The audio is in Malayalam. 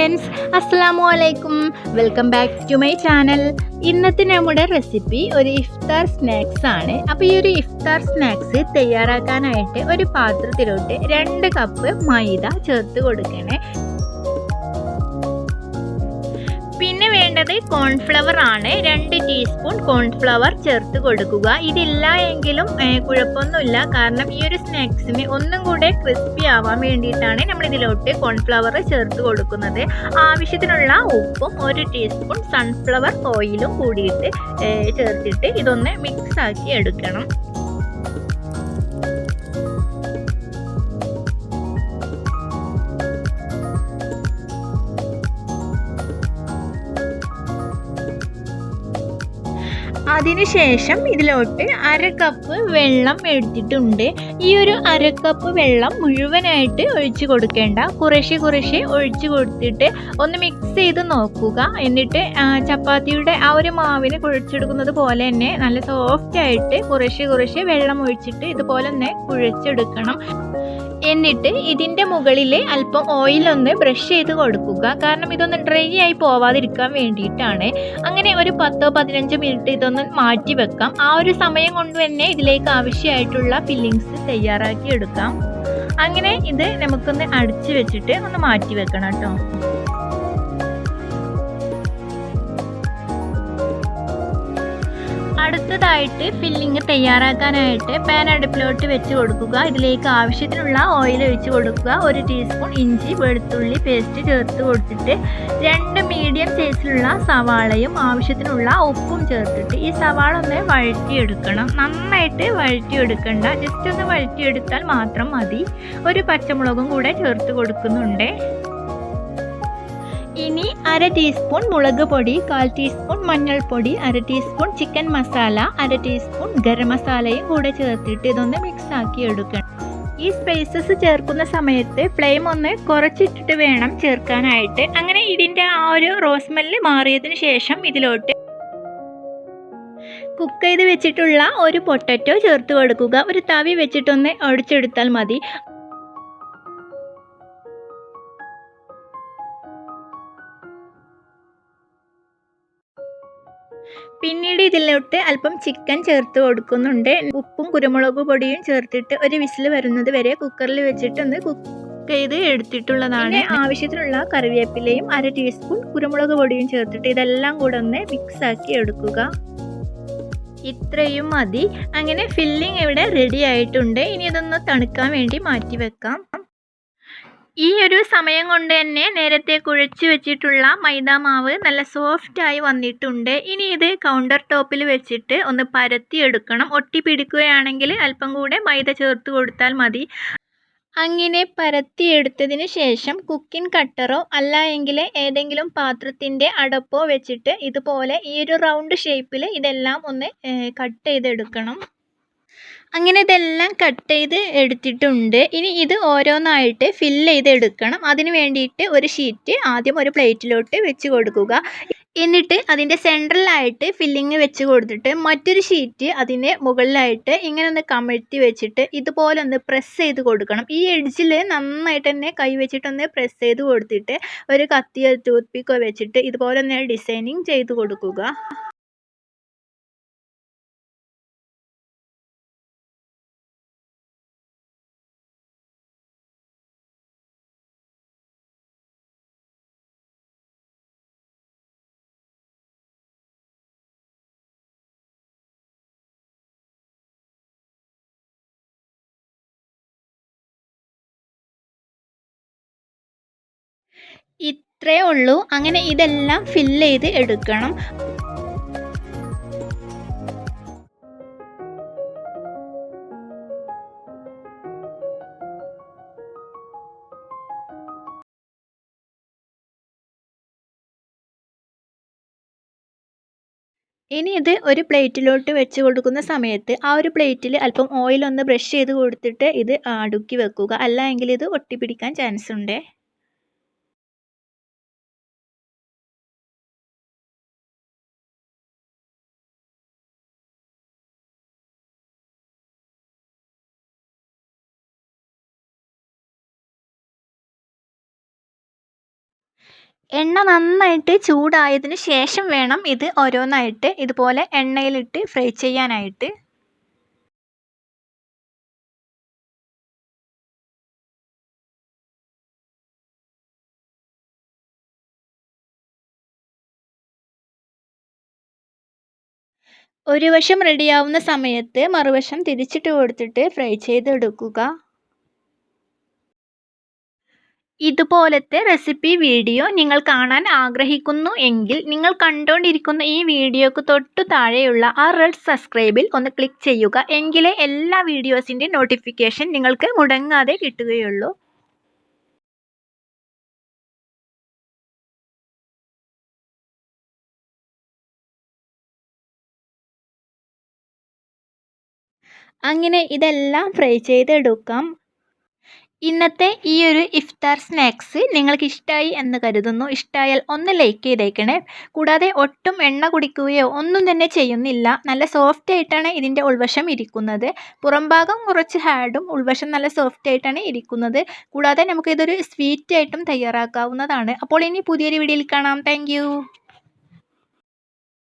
ഫ്രണ്ട്സ്, അസ്സലാമു അലൈക്കും. Welcome back to my channel. ഇന്നത്തെ നമ്മുടെ റെസിപ്പി ഒരു ഇഫ്താർ സ്നാക്സ് ആണ്. അപ്പോൾ ഈ ഒരു ഇഫ്താർ സ്നാക്സ് തയ്യാറാക്കാനായിട്ട് ഒരു പാത്രത്തിലോട്ട് 2 കപ്പ് മൈദ ചേർത്ത് കൊടുക്കണേ. പിന്നെ വേണ്ടത് കോൺഫ്ലവർ ആണ്. 2 ടീസ്പൂൺ കോൺഫ്ലവർ ചേർത്ത് കൊടുക്കുക. ഇതില്ല എങ്കിലും കുഴപ്പമൊന്നുമില്ല, കാരണം ഈ ഒരു സ്നാക്സിന് ഒന്നും കൂടെ ക്രിസ്പി ആവാൻ വേണ്ടിയിട്ടാണ് നമ്മൾ ഇതിലോട്ട് കോൺഫ്ലവർ ചേർത്ത് കൊടുക്കുന്നത്. ആവശ്യത്തിനുള്ള ഉപ്പും 1 ടീസ്പൂൺ സൺഫ്ലവർ ഓയിലും കൂടിയിട്ട് ചേർത്തിട്ട് ഇതൊന്ന് മിക്സ് ആക്കി എടുക്കണം. അതിനുശേഷം ഇതിലോട്ട് 1/2 കപ്പ് വെള്ളം എടുത്തിട്ടുണ്ട്. ഈ ഒരു 1/2 കപ്പ് വെള്ളം മുഴുവനായിട്ട് ഒഴിച്ച് കൊടുക്കേണ്ട, കുറേശ്ശെ ഒഴിച്ച് കൊടുത്തിട്ട് ഒന്ന് മിക്സ് ചെയ്ത് നോക്കുക. എന്നിട്ട് ചപ്പാത്തിയുടെ ആ ഒരു മാവിന് കുഴച്ചെടുക്കുന്നത് പോലെ തന്നെ നല്ല സോഫ്റ്റ് ആയിട്ട് കുറേശ്ശെ വെള്ളം ഒഴിച്ചിട്ട് ഇതുപോലെ തന്നെ കുഴച്ചെടുക്കണം. എന്നിട്ട് ഇതിൻ്റെ മുകളിൽ അല്പം ഓയിലൊന്ന് ബ്രഷ് ചെയ്ത് കൊടുക്കുക, കാരണം ഇതൊന്ന് ഡ്രൈ ആയി പോവാതിരിക്കാൻ വേണ്ടിയിട്ടാണ്. അങ്ങനെ ഒരു 10-15 മിനിറ്റ് ഇതൊന്ന് മാറ്റി വെക്കാം. ആ ഒരു സമയം കൊണ്ട് തന്നെ ഇതിലേക്ക് ആവശ്യമായിട്ടുള്ള ഫില്ലിങ്സ് തയ്യാറാക്കി എടുക്കാം. അങ്ങനെ ഇത് നമുക്കൊന്ന് അടച്ച് വെച്ചിട്ട് ഒന്ന് മാറ്റി വെക്കണം കേട്ടോ. അടുത്തതായിട്ട് ഫില്ലിങ് തയ്യാറാക്കാനായിട്ട് പാൻ അടുപ്പിലോട്ട് വെച്ച് കൊടുക്കുക. ഇതിലേക്ക് ആവശ്യത്തിനുള്ള ഓയിൽ ഒഴിച്ച് കൊടുക്കുക. 1 ടീസ്പൂൺ ഇഞ്ചി വെളുത്തുള്ളി പേസ്റ്റ് ചേർത്ത് കൊടുത്തിട്ട് 2 മീഡിയം സൈസിലുള്ള സവാളയും ആവശ്യത്തിനുള്ള ഉപ്പും ചേർത്തിട്ട് ഈ സവാള ഒന്ന് വഴറ്റിയെടുക്കണം. നന്നായിട്ട് വഴറ്റിയെടുക്കണ്ട, ജസ്റ്റ് ഒന്ന് വഴറ്റിയെടുത്താൽ മാത്രം മതി. 1 പച്ചമുളകും കൂടെ ചേർത്ത് കൊടുക്കുന്നുണ്ട്. ഇനി 1/2 ടീസ്പൂൺ മുളക് പൊടി, 1/4 ടീസ്പൂൺ മഞ്ഞൾപ്പൊടി, 1/2 teaspoon chicken masala, 1/2 teaspoon garam മസാലയും കൂടെ ചേർത്തിട്ട് ഇതൊന്ന് മിക്സ് ആക്കി എടുക്കണം. ഈ സ്പൈസസ് ചേർക്കുന്ന സമയത്ത് ഫ്ലെയിം ഒന്ന് കുറച്ചിട്ടിട്ട് വേണം ചേർക്കാനായിട്ട്. അങ്ങനെ ഇതിൻ്റെ ആ ഒരു റോസ്മെല്ല് മാറിയതിന് ശേഷം ഇതിലോട്ട് കുക്ക് ചെയ്ത് വെച്ചിട്ടുള്ള ഒരു പൊട്ടറ്റോ ചേർത്ത് കൊടുക്കുക. ഒരു തവി വെച്ചിട്ടൊന്ന് ഒടിച്ചെടുത്താൽ മതി. പിന്നീട് ഇതിലോട്ട് അല്പം ചിക്കൻ ചേർത്ത് കൊടുക്കുന്നുണ്ട്. ഉപ്പും കുരുമുളക് പൊടിയും ചേർത്തിട്ട് ഒരു വിസിൽ വരുന്നത് വരെ കുക്കറിൽ വെച്ചിട്ട് ഒന്ന് കുക്ക് ചെയ്ത് എടുത്തിട്ടുള്ളതാണ്. ആവശ്യത്തിനുള്ള കറിവേപ്പിലയും 1/2 ടീസ്പൂൺ കുരുമുളക് പൊടിയും ചേർത്തിട്ട് ഇതെല്ലാം കൂടെ ഒന്ന് മിക്സ് ആക്കി എടുക്കുക. ഇത്രയും മതി. അങ്ങനെ ഫില്ലിംഗ് ഇവിടെ റെഡി ആയിട്ടുണ്ട്. ഇനി ഇതൊന്ന് തണുക്കാൻ വേണ്ടി മാറ്റി വെക്കാം. ഈ ഒരു സമയം കൊണ്ട് തന്നെ നേരത്തെ കുഴച്ച് വെച്ചിട്ടുള്ള മൈദാമാവ് നല്ല സോഫ്റ്റായി വന്നിട്ടുണ്ട്. ഇനി ഇത് കൗണ്ടർ ടോപ്പിൽ വെച്ചിട്ട് ഒന്ന് പരത്തിയെടുക്കണം. ഒട്ടിപ്പിടിക്കുകയാണെങ്കിൽ അല്പം കൂടെ മൈദ ചേർത്ത് കൊടുത്താൽ മതി. അങ്ങനെ പരത്തിയെടുത്തതിന് ശേഷം കുക്കിംഗ് കട്ടറോ അല്ല എങ്കിൽ ഏതെങ്കിലും പാത്രത്തിൻ്റെ അടപ്പോ വെച്ചിട്ട് ഇതുപോലെ ഈ ഒരു റൗണ്ട് ഷേപ്പിൽ ഇതെല്ലാം ഒന്ന് കട്ട് ചെയ്തെടുക്കണം. അങ്ങനെ ഇതെല്ലാം കട്ട് ചെയ്ത് എടുത്തിട്ടുണ്ട്. ഇനി ഇത് ഓരോന്നായിട്ട് ഫില്ല് ചെയ്തെടുക്കണം. അതിന് വേണ്ടിയിട്ട് ഒരു ഷീറ്റ് ആദ്യം ഒരു പ്ലേറ്റിലോട്ട് വെച്ച് കൊടുക്കുക. എന്നിട്ട് അതിൻ്റെ സെൻട്രലായിട്ട് ഫില്ലിങ് വെച്ച് കൊടുത്തിട്ട് മറ്റൊരു ഷീറ്റ് അതിന് മുകളിലായിട്ട് ഇങ്ങനെ ഒന്ന് കമഴ്ത്തി വെച്ചിട്ട് ഇതുപോലെ ഒന്ന് പ്രസ് ചെയ്ത് കൊടുക്കണം. ഈ എഡ്ജിൽ നന്നായിട്ട് തന്നെ കൈ വെച്ചിട്ടൊന്ന് പ്രസ് ചെയ്ത് കൊടുത്തിട്ട് ഒരു കത്തിയോ ടൂത്ത് പിക്കോ വെച്ചിട്ട് ഇതുപോലെ ഒന്ന് ഡിസൈനിങ് ചെയ്ത് കൊടുക്കുക. ഇത്രേ ഉള്ളൂ. അങ്ങനെ ഇതെല്ലാം ഫില്ല് ചെയ്ത് എടുക്കണം. ഇനി ഇത് ഒരു പ്ലേറ്റിലോട്ട് വെച്ച് കൊടുക്കുന്ന സമയത്ത് ആ ഒരു പ്ലേറ്റിൽ അല്പം ഓയിലൊന്ന് ബ്രഷ് ചെയ്ത് കൊടുത്തിട്ട് ഇത് അടുക്കി വെക്കുക, അല്ല എങ്കിൽ ഇത് ഒട്ടിപ്പിടിക്കാൻ ചാൻസ് ഉണ്ട്. എണ്ണ നന്നായിട്ട് ചൂടായതിന് ശേഷം വേണം ഇത് ഓരോന്നായിട്ട് ഇതുപോലെ എണ്ണയിലിട്ട് ഫ്രൈ ചെയ്യാനായിട്ട്. ഒരു വശം റെഡിയാവുന്ന സമയത്ത് മറുവശം തിരിച്ചിട്ട് കൊടുത്തിട്ട് ഫ്രൈ ചെയ്തെടുക്കുക. ഇതുപോലത്തെ റെസിപ്പി വീഡിയോ നിങ്ങൾ കാണാൻ ആഗ്രഹിക്കുന്നു എങ്കിൽ നിങ്ങൾ കണ്ടുകൊണ്ടിരിക്കുന്ന ഈ വീഡിയോക്ക് തൊട്ടു താഴെയുള്ള ആ റെഡ് സബ്സ്ക്രൈബിൽ ഒന്ന് ക്ലിക്ക് ചെയ്യുക. എങ്കിലേ എല്ലാ വീഡിയോസിൻ്റെ നോട്ടിഫിക്കേഷൻ നിങ്ങൾക്ക് മുടങ്ങാതെ കിട്ടുകയുള്ളൂ. അങ്ങനെ ഇതെല്ലാം ഫ്രൈ ചെയ്തെടുക്കാം. ഇന്നത്തെ ഈ ഒരു ഇഫ്താർ സ്നാക്സ് നിങ്ങൾക്ക് ഇഷ്ടമായി എന്ന് കരുതുന്നു. ഇഷ്ടമായാൽ ഒന്ന് ലൈക്ക് ചെയ്തേക്കണേ. കൂടാതെ ഒട്ടും എണ്ണ കുടിക്കുകയോ ഒന്നും തന്നെ ചെയ്യുന്നില്ല. നല്ല സോഫ്റ്റ് ആയിട്ടാണ് ഇതിൻ്റെ ഉൾവശം ഇരിക്കുന്നത്. പുറം ഭാഗം കുറച്ച് ഹാർഡും ഉൾവശം നല്ല സോഫ്റ്റ് ആയിട്ടാണ് ഇരിക്കുന്നത്. കൂടാതെ നമുക്കിതൊരു സ്വീറ്റ് ആയിട്ടും തയ്യാറാക്കാവുന്നതാണ്. അപ്പോൾ ഇനി പുതിയൊരു വീഡിയോയിൽ കാണാം. താങ്ക്